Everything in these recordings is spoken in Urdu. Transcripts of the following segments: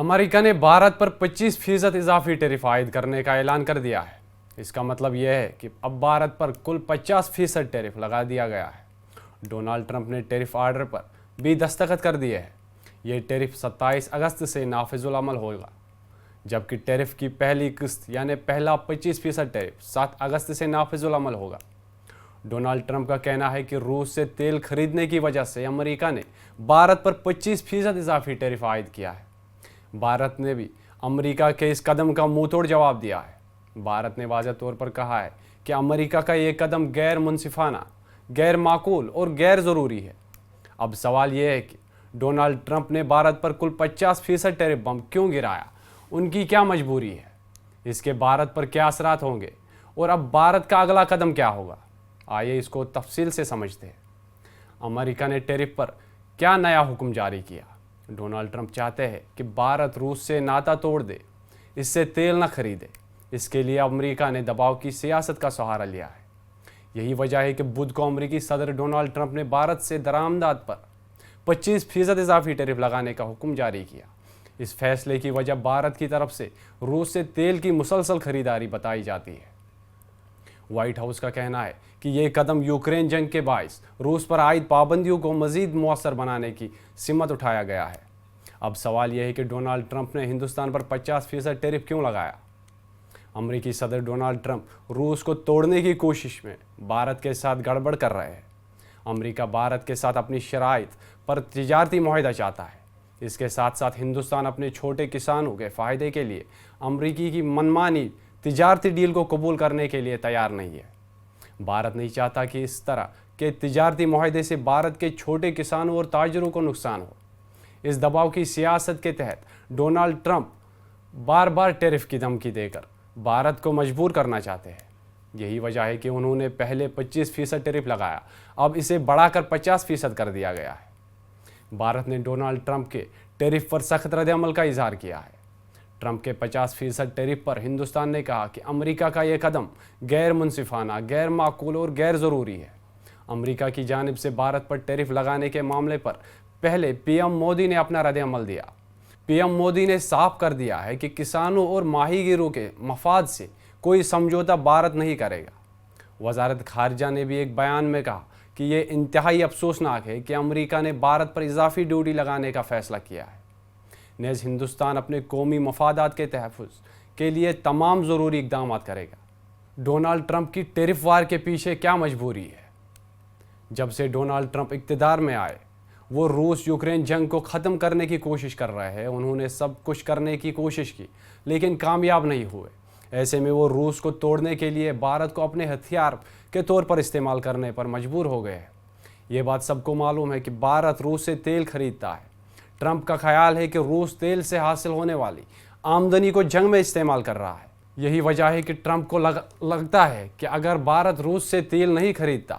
امریکہ نے بھارت پر 25% اضافی ٹیرف عائد کرنے کا اعلان کر دیا ہے۔ اس کا مطلب یہ ہے کہ اب بھارت پر کل 50% ٹیرف لگا دیا گیا ہے۔ ڈونالڈ ٹرمپ نے ٹیرف آرڈر پر بھی دستخط کر دیے ہیں۔ یہ ٹیرف 27 اگست سے نافذ العمل ہوگا، جبکہ ٹیرف کی پہلی قسط یعنی پہلا 25% ٹیرف 7 اگست سے نافذ العمل ہوگا۔ ڈونالڈ ٹرمپ کا کہنا ہے کہ روس سے تیل خریدنے کی وجہ سے امریکہ نے بھارت پر 25% اضافی ٹیرف عائد کیا ہے۔ بھارت نے بھی امریکہ کے اس قدم کا منہ توڑ جواب دیا ہے۔ بھارت نے واضح طور پر کہا ہے کہ امریکہ کا یہ قدم غیر منصفانہ، غیر معقول اور غیر ضروری ہے۔ اب سوال یہ ہے کہ ڈونالڈ ٹرمپ نے بھارت پر کل 50% ٹیرف بم کیوں گرایا؟ ان کی کیا مجبوری ہے؟ اس کے بھارت پر کیا اثرات ہوں گے اور اب بھارت کا اگلا قدم کیا ہوگا؟ آئیے اس کو تفصیل سے سمجھتے ہیں۔ امریکہ نے ٹیرف پر کیا نیا حکم جاری کیا؟ ڈونالڈ ٹرمپ چاہتے ہیں کہ بھارت روس سے ناطہ توڑ دے، اس سے تیل نہ خریدے۔ اس کے لیے امریکہ نے دباؤ کی سیاست کا سہارا لیا ہے۔ یہی وجہ ہے کہ بدھ کو امریکی صدر ڈونالڈ ٹرمپ نے بھارت سے درآمدات پر 25% اضافی ٹیرف لگانے کا حکم جاری کیا۔ اس فیصلے کی وجہ بھارت کی طرف سے روس سے تیل کی مسلسل خریداری بتائی جاتی ہے۔ وائٹ ہاؤس کا کہنا ہے کہ یہ قدم یوکرین جنگ کے باعث روس پر عائد پابندیوں کو مزید مؤثر بنانے کی سمت اٹھایا گیا ہے۔ اب سوال یہ ہے کہ ڈونالڈ ٹرمپ نے ہندوستان پر 50% ٹیرف کیوں لگایا؟ امریکی صدر ڈونالڈ ٹرمپ روس کو توڑنے کی کوشش میں بھارت کے ساتھ گڑبڑ کر رہے ہیں۔ امریکہ بھارت کے ساتھ اپنی شرائط پر تجارتی معاہدہ چاہتا ہے۔ اس کے ساتھ ساتھ ہندوستان اپنے چھوٹے کسانوں کے فائدے کے لیے امریکی کی منمانی تجارتی ڈیل کو قبول کرنے کے لیے تیار نہیں ہے۔ بھارت نہیں چاہتا کہ اس طرح کے تجارتی معاہدے سے بھارت کے چھوٹے کسانوں اور تاجروں کو نقصان ہو۔ اس دباؤ کی سیاست کے تحت ڈونالڈ ٹرمپ بار بار ٹیرف کی دھمکی دے کر بھارت کو مجبور کرنا چاہتے ہیں۔ یہی وجہ ہے کہ انہوں نے پہلے 25% ٹیرف لگایا، اب اسے بڑھا کر 50% کر دیا گیا ہے۔ بھارت نے ڈونالڈ ٹرمپ کے ٹیرف پر سخت رد عمل کا اظہار کیا ہے۔ ٹرمپ کے 50% ٹیرف پر ہندوستان نے کہا کہ امریکہ کا یہ قدم غیر منصفانہ، غیر معقول اور غیر ضروری ہے۔ امریکہ کی جانب سے بھارت پر ٹیرف لگانے کے معاملے پر پہلے پی ایم مودی نے اپنا رد عمل دیا۔ پی ایم مودی نے صاف کر دیا ہے کہ کسانوں اور ماہی گیروں کے مفاد سے کوئی سمجھوتہ بھارت نہیں کرے گا۔ وزارت خارجہ نے بھی ایک بیان میں کہا کہ یہ انتہائی افسوسناک ہے کہ امریکہ نے بھارت پر اضافی ڈیوٹی لگانے کا فیصلہ کیا ہے۔ نیز ہندوستان اپنے قومی مفادات کے تحفظ کے لیے تمام ضروری اقدامات کرے گا۔ ڈونالڈ ٹرمپ کی ٹیرف وار کے پیچھے کیا مجبوری ہے؟ جب سے ڈونالڈ ٹرمپ اقتدار میں آئے، وہ روس یوکرین جنگ کو ختم کرنے کی کوشش کر رہے ہیں۔ انہوں نے سب کچھ کرنے کی کوشش کی لیکن کامیاب نہیں ہوئے۔ ایسے میں وہ روس کو توڑنے کے لیے بھارت کو اپنے ہتھیار کے طور پر استعمال کرنے پر مجبور ہو گئے ہیں۔ یہ بات سب کو معلوم ہے کہ بھارت روس سے تیل خریدتا ہے۔ ٹرمپ کا خیال ہے کہ روس تیل سے حاصل ہونے والی آمدنی کو جنگ میں استعمال کر رہا ہے۔ یہی وجہ ہے کہ ٹرمپ کو لگتا ہے کہ اگر بھارت روس سے تیل نہیں خریدتا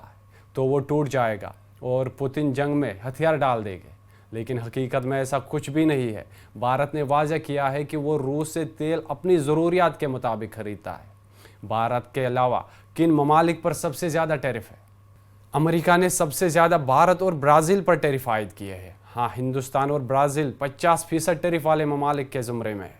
تو وہ ٹوٹ جائے گا اور پوتن جنگ میں ہتھیار ڈال دے گے، لیکن حقیقت میں ایسا کچھ بھی نہیں ہے۔ بھارت نے واضح کیا ہے کہ وہ روس سے تیل اپنی ضروریات کے مطابق خریدتا ہے۔ بھارت کے علاوہ کن ممالک پر سب سے زیادہ ٹیرف ہے؟ امریکہ نے سب سے زیادہ بھارت اور برازیل پر ٹیرف عائد کیے ہیں۔ ہاں، ہندوستان اور برازیل 50% ٹیرف والے ممالک کے زمرے میں ہے۔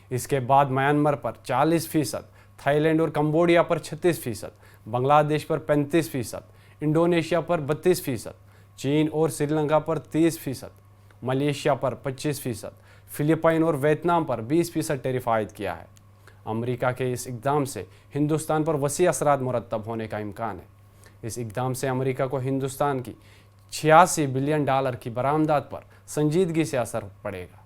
اس کے بعد میانمار پر 40%، تھائی لینڈ اور کمبوڈیا پر 36%، بنگلہ دیش پر 35%، انڈونیشیا پر 32%، چین اور سری لنکا پر 30%، ملیشیا پر 25%، فلپائن اور ویتنام پر 20% ٹیرف عائد کیا ہے۔ امریکہ کے اس اقدام سے ہندوستان پر وسیع اثرات مرتب ہونے کا امکان ہے۔ اس اقدام سے امریکہ کو ہندوستان کی $86 بلین کی برآمدات پر سنجیدگی سے اثر پڑے گا۔